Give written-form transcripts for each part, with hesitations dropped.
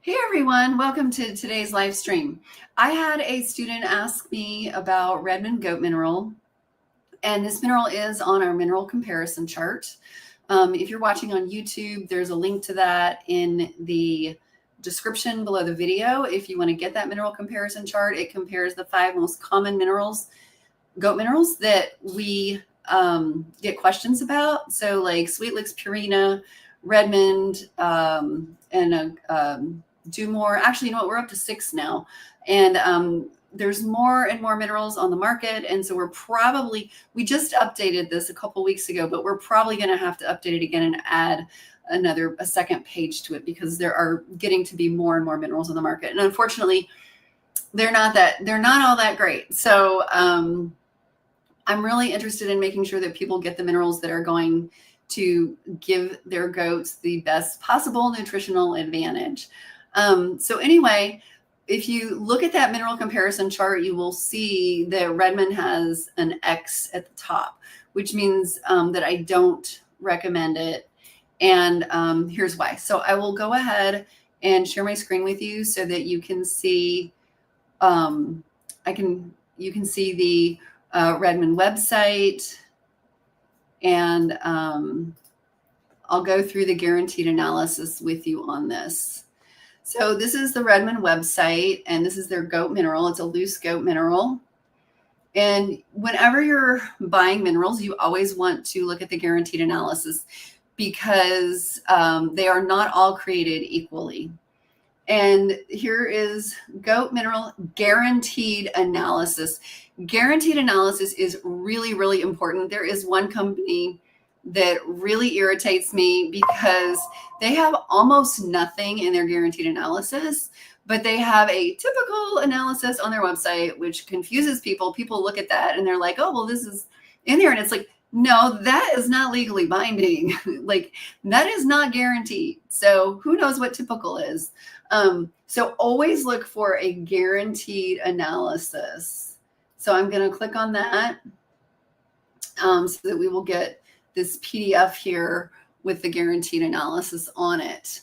Hey everyone, welcome to today's live stream. I had a student ask me about Redmond goat mineral, and this mineral is on our mineral comparison chart. If you're watching on YouTube, there's a link to that in the description below the video. If you want to get that mineral comparison chart, it compares the 5 most common minerals, goat minerals, that we get questions about. So like Sweet Licks Purina, Redmond, and do more. Actually, you know what? We're up to 6 now. And there's more and more minerals on the market. And so we just updated this a couple weeks ago, but we're probably going to have to update it again and add a second page to it because there are getting to be more and more minerals on the market. And unfortunately, they're not all that great. So I'm really interested in making sure that people get the minerals that are going to give their goats the best possible nutritional advantage. So anyway, if you look at that mineral comparison chart, you will see that Redmond has an X at the top, which means that I don't recommend it. And here's why. So I will go ahead and share my screen with you so that you can see, you can see the Redmond website, and I'll go through the guaranteed analysis with you on this. So this is the Redmond website, and this is their goat mineral. It's a loose goat mineral. And whenever you're buying minerals, you always want to look at the guaranteed analysis because they are not all created equally. And here is goat mineral guaranteed analysis. Guaranteed analysis is really, really important. There is one company that really irritates me because they have almost nothing in their guaranteed analysis, but they have a typical analysis on their website, which confuses people. People look at that and they're like, oh, well, this is in there. And it's like, no, that is not legally binding. Like, that is not guaranteed. So who knows what typical is? So always look for a guaranteed analysis. So I'm going to click on that so that we will get this PDF here with the guaranteed analysis on it.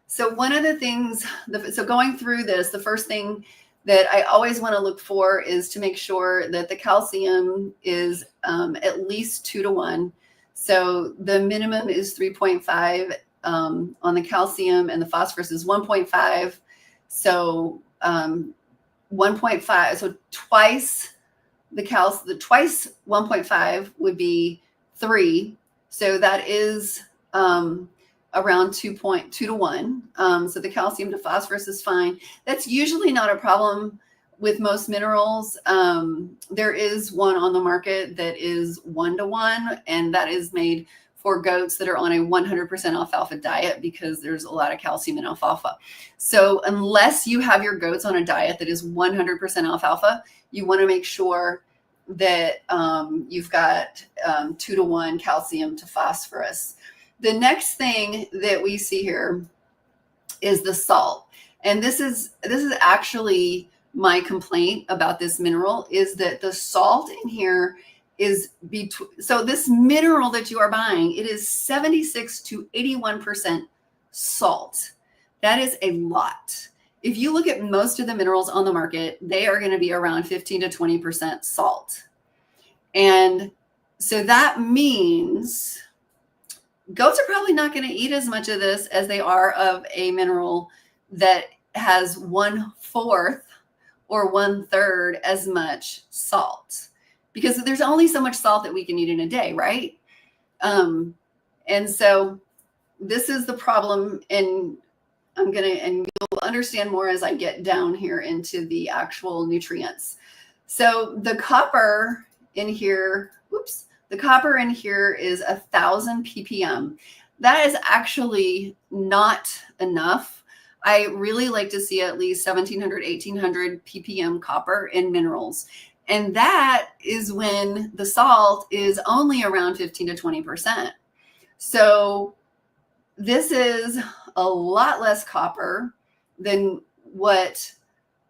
So one of the things, so going through this, the first thing that I always want to look for is to make sure that the calcium is at least 2 to 1. So the minimum is 3.5 on the calcium, and the phosphorus is 1.5. So 1.5, so twice twice 1.5 would be 3. So that is around 2.2 to 1. So the calcium to phosphorus is fine. That's usually not a problem with most minerals. There is one on the market that is 1 to 1, and that is made for goats that are on a 100% alfalfa diet because there's a lot of calcium in alfalfa. So unless you have your goats on a diet that is 100% alfalfa, you want to make sure that you've got 2 to 1 calcium to phosphorus. The next thing that we see here is the salt. And this is actually my complaint about this mineral, is that the salt in here is so this mineral that you are buying, it is 76 to 81% salt. That is a lot. If you look at most of the minerals on the market, they are going to be around 15 to 20% salt. And so that means goats are probably not going to eat as much of this as they are of a mineral that has 1/4 or 1/3 as much salt, because there's only so much salt that we can eat in a day, right? And so this is the problem, and and you'll understand more as I get down here into the actual nutrients. So the copper in here, the copper in here is 1,000 ppm. That is actually not enough. I really like to see at least 1,700, 1,800 ppm copper in minerals. And that is when the salt is only around 15 to 20%. So this is a lot less copper than what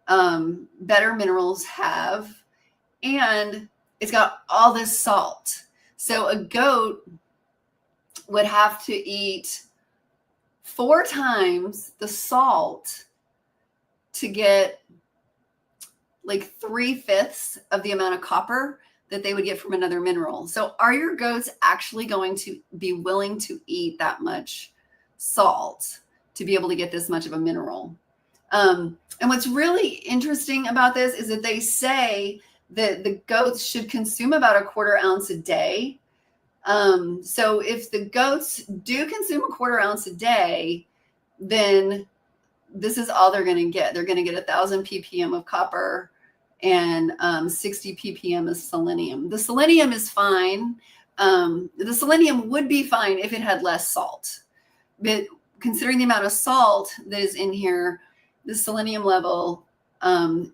better minerals have. And it's got all this salt. So a goat would have to eat 4 times the salt to get like 3/5 of the amount of copper that they would get from another mineral. So are your goats actually going to be willing to eat that much salt to be able to get this much of a mineral? And what's really interesting about this is that they say that the goats should consume about 1/4 ounce a day. So if the goats do consume 1/4 ounce a day, then this is all they're going to get. They're going to get 1,000 ppm of copper and 60 ppm of selenium. The selenium is fine. The selenium would be fine if it had less salt. But considering the amount of salt that is in here, the selenium level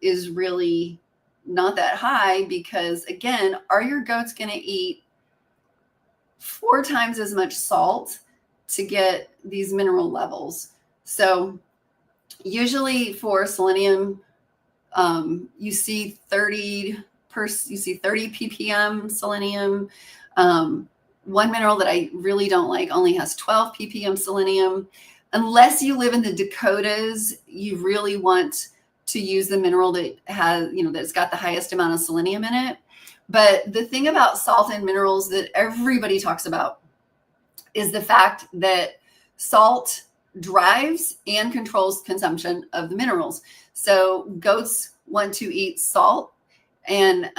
is really not that high because, again, are your goats going to eat 4 times as much salt to get these mineral levels? So usually for selenium, you see 30 ppm selenium. One mineral that I really don't like only has 12 ppm selenium. Unless you live in the Dakotas, you really want to use the mineral that has, that's got the highest amount of selenium in it. But the thing about salt and minerals that everybody talks about is the fact that salt drives and controls consumption of the minerals. So goats want to eat salt, and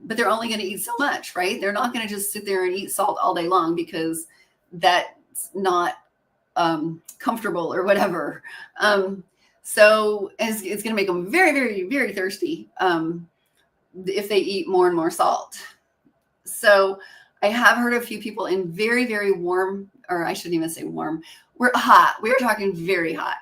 but they're only going to eat so much, right? They're not going to just sit there and eat salt all day long because that's not comfortable or whatever. So it's going to make them very, very, very thirsty if they eat more and more salt. So I have heard a few people in very, very warm, or I shouldn't even say warm, we're hot. We're talking very hot.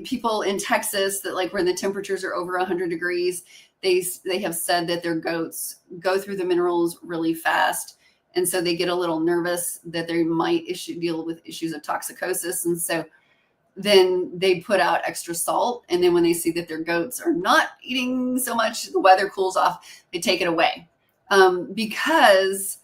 People in Texas that like where the temperatures are over 100 degrees, they have said that their goats go through the minerals really fast. And so they get a little nervous that they might deal with issues of toxicosis. And so then they put out extra salt. And then when they see that their goats are not eating so much, the weather cools off, they take it away. Because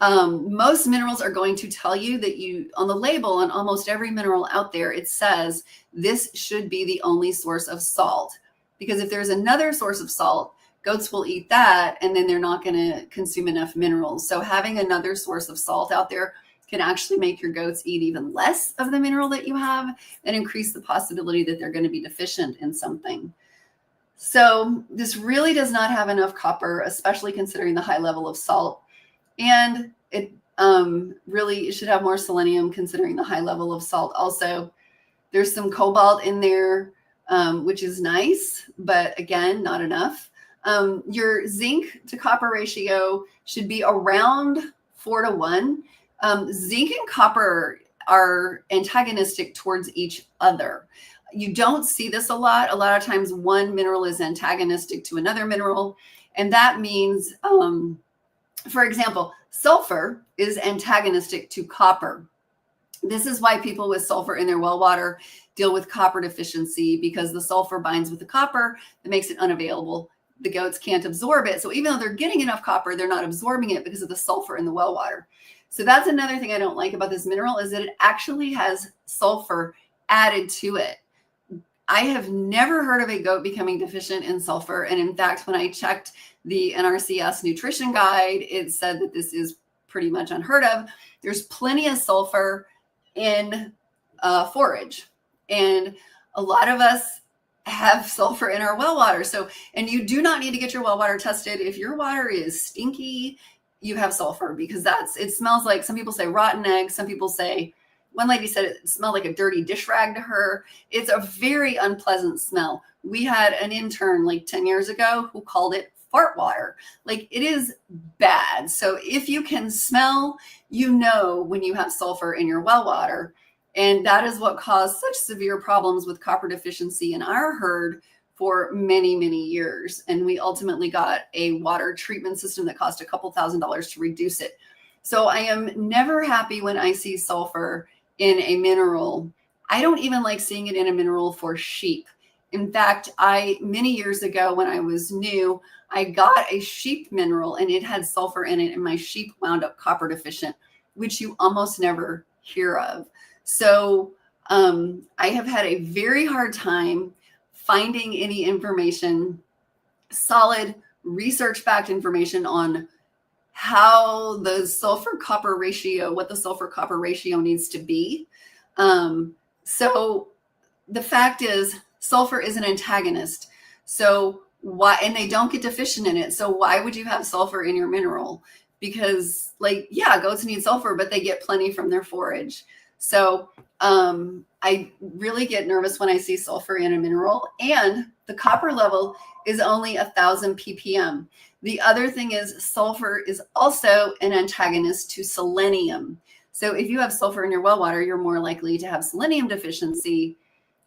most minerals are going to tell you that on the label on almost every mineral out there, it says this should be the only source of salt. Because if there's another source of salt, goats will eat that and then they're not going to consume enough minerals. So having another source of salt out there can actually make your goats eat even less of the mineral that you have and increase the possibility that they're going to be deficient in something. So this really does not have enough copper, especially considering the high level of salt. And it really should have more selenium considering the high level of salt. Also, there's some cobalt in there, which is nice, but again, not enough. Your zinc to copper ratio should be around 4:1. Zinc and copper are antagonistic towards each other. You don't see this a lot. A lot of times one mineral is antagonistic to another mineral. And that means, for example, sulfur is antagonistic to copper. This is why people with sulfur in their well water deal with copper deficiency, because the sulfur binds with the copper that makes it unavailable. The goats can't absorb it. So even though they're getting enough copper, they're not absorbing it because of the sulfur in the well water. So that's another thing I don't like about this mineral is that it actually has sulfur added to it. I have never heard of a goat becoming deficient in sulfur. And in fact, when I checked the NRCS nutrition guide, it said that this is pretty much unheard of. There's plenty of sulfur in forage. And a lot of us have sulfur in our well water. So, and you do not need to get your well water tested. If your water is stinky, you have sulfur, because it smells like, some people say rotten eggs. Some people say, one lady said it smelled like a dirty dish rag to her. It's a very unpleasant smell. We had an intern like 10 years ago who called it fart water. Like, it is bad. So if you can smell, when you have sulfur in your well water. And that is what caused such severe problems with copper deficiency in our herd for many, many years. And we ultimately got a water treatment system that cost a couple $1,000s to reduce it. So I am never happy when I see sulfur in a mineral. I don't even like seeing it in a mineral for sheep. In fact, many years ago when I was new, I got a sheep mineral and it had sulfur in it, and my sheep wound up copper deficient, which you almost never hear of. So I have had a very hard time finding any information, solid research-backed information on how the sulfur copper ratio, what the sulfur copper ratio needs to be. So the fact is, sulfur is an antagonist. So why, and they don't get deficient in it. So why would you have sulfur in your mineral? Because, like, yeah, goats need sulfur, but they get plenty from their forage. So I really get nervous when I see sulfur in a mineral, and the copper level is only 1,000 ppm. The other thing is sulfur is also an antagonist to selenium. So if you have sulfur in your well water, you're more likely to have selenium deficiency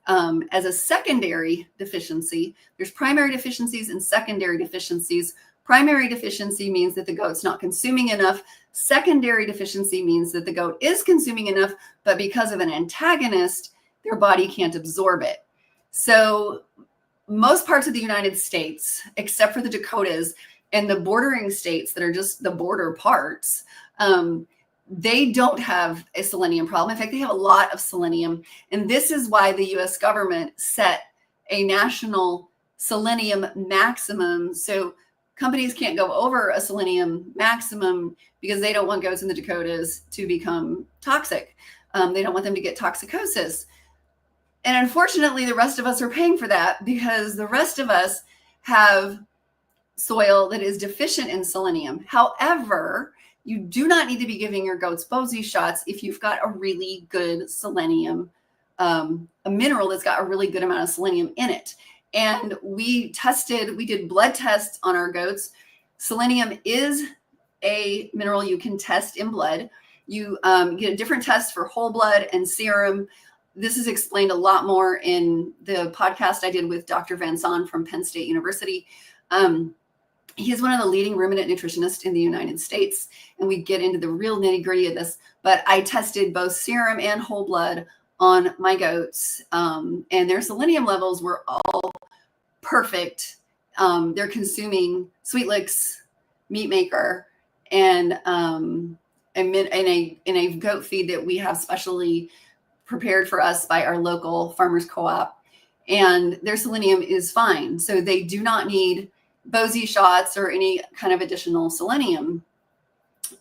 as a secondary deficiency. There's primary deficiencies and secondary deficiencies. Primary deficiency means that the goat's not consuming enough. Secondary deficiency means that the goat is consuming enough, but because of an antagonist, their body can't absorb it. So most parts of the United States, except for the Dakotas and the bordering states that are just the border parts, they don't have a selenium problem. In fact, they have a lot of selenium. And this is why the US government set a national selenium maximum. So companies can't go over a selenium maximum because they don't want goats in the Dakotas to become toxic. They don't want them to get toxicosis. And unfortunately, the rest of us are paying for that because the rest of us have soil that is deficient in selenium. However, you do not need to be giving your goats Bosey shots if you've got a really good selenium, a mineral that's got a really good amount of selenium in it. And we did blood tests on our goats. Selenium is a mineral you can test in blood. You get a different test for whole blood and serum. This is explained a lot more in the podcast I did with Dr. Van Son from Penn State University. He's one of the leading ruminant nutritionists in the United States, and we get into the real nitty-gritty of this. But I tested both serum and whole blood on my goats, and their selenium levels were all perfect. They're consuming Sweet Licks, Meat Maker, and in a goat feed that we have specially prepared for us by our local farmers co-op, and their selenium is fine. So they do not need Bosey shots or any kind of additional selenium.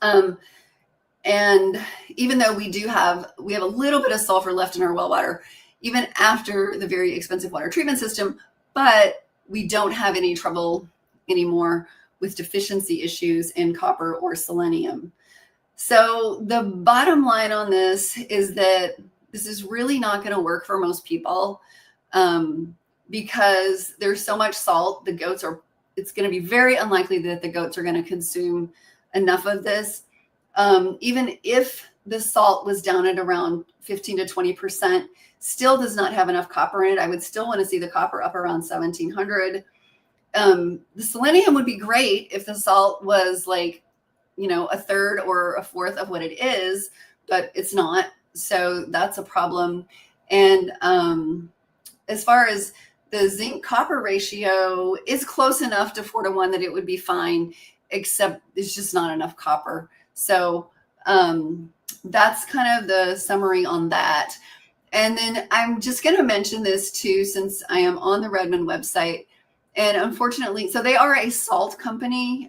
And even though we have a little bit of sulfur left in our well water, even after the very expensive water treatment system, but we don't have any trouble anymore with deficiency issues in copper or selenium. So the bottom line on this is that this is really not going to work for most people because there's so much salt. It's going to be very unlikely that the goats are going to consume enough of this. Even if the salt was down at around 15 to 20%, still does not have enough copper in it. I would still want to see the copper up around 1700. The selenium would be great if the salt was like, a third or a fourth of what it is, but it's not. So that's a problem. And as far as the zinc copper ratio is close enough to 4-to-1 that it would be fine, except there's just not enough copper. So that's kind of the summary on that. And then I'm just going to mention this too, since I am on the Redmond website. And unfortunately, so they are a salt company.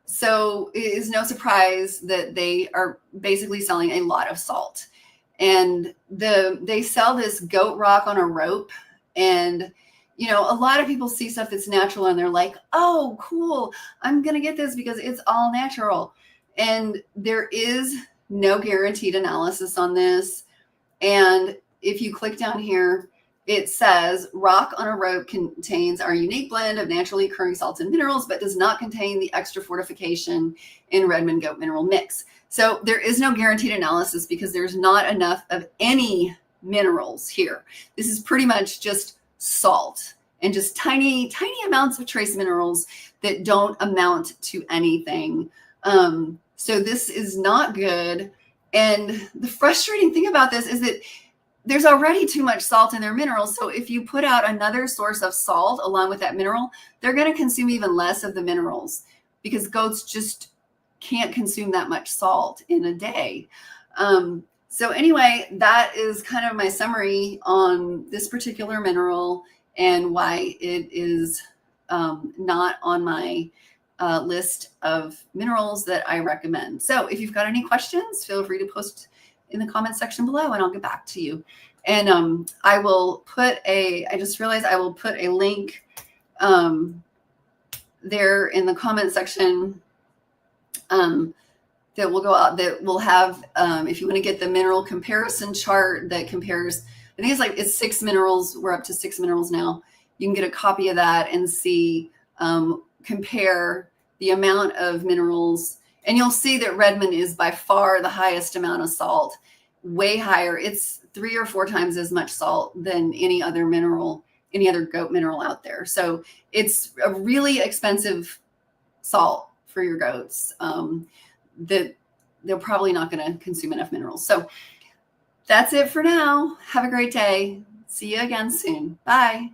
So it is no surprise that they are basically selling a lot of salt. And they sell this goat rock on a rope. And, a lot of people see stuff that's natural and they're like, oh, cool, I'm going to get this because it's all natural. And there is no guaranteed analysis on this. And if you click down here, it says rock on a rope contains our unique blend of naturally occurring salts and minerals, but does not contain the extra fortification in Redmond goat mineral mix. So there is no guaranteed analysis because there's not enough of any minerals here. This is pretty much just salt and just tiny, tiny amounts of trace minerals that don't amount to anything. So this is not good. And the frustrating thing about this is that there's already too much salt in their minerals. So if you put out another source of salt along with that mineral, they're going to consume even less of the minerals because goats just can't consume that much salt in a day. So anyway, that is kind of my summary on this particular mineral and why it is not on my list of minerals that I recommend. So if you've got any questions, feel free to post in the comment section below and I'll get back to you. And I just realized I will put a link there in the comment section that will go out, that will have, if you want to get the mineral comparison chart that compares, I think it's 6 minerals. We're up to 6 minerals now. You can get a copy of that and see, compare the amount of minerals. And you'll see that Redmond is by far the highest amount of salt, way higher. It's 3 or 4 times as much salt than any other mineral, any other goat mineral out there. So it's a really expensive salt for your goats. That they're probably not going to consume enough minerals. So that's it for now. Have a great day. See you again soon. Bye.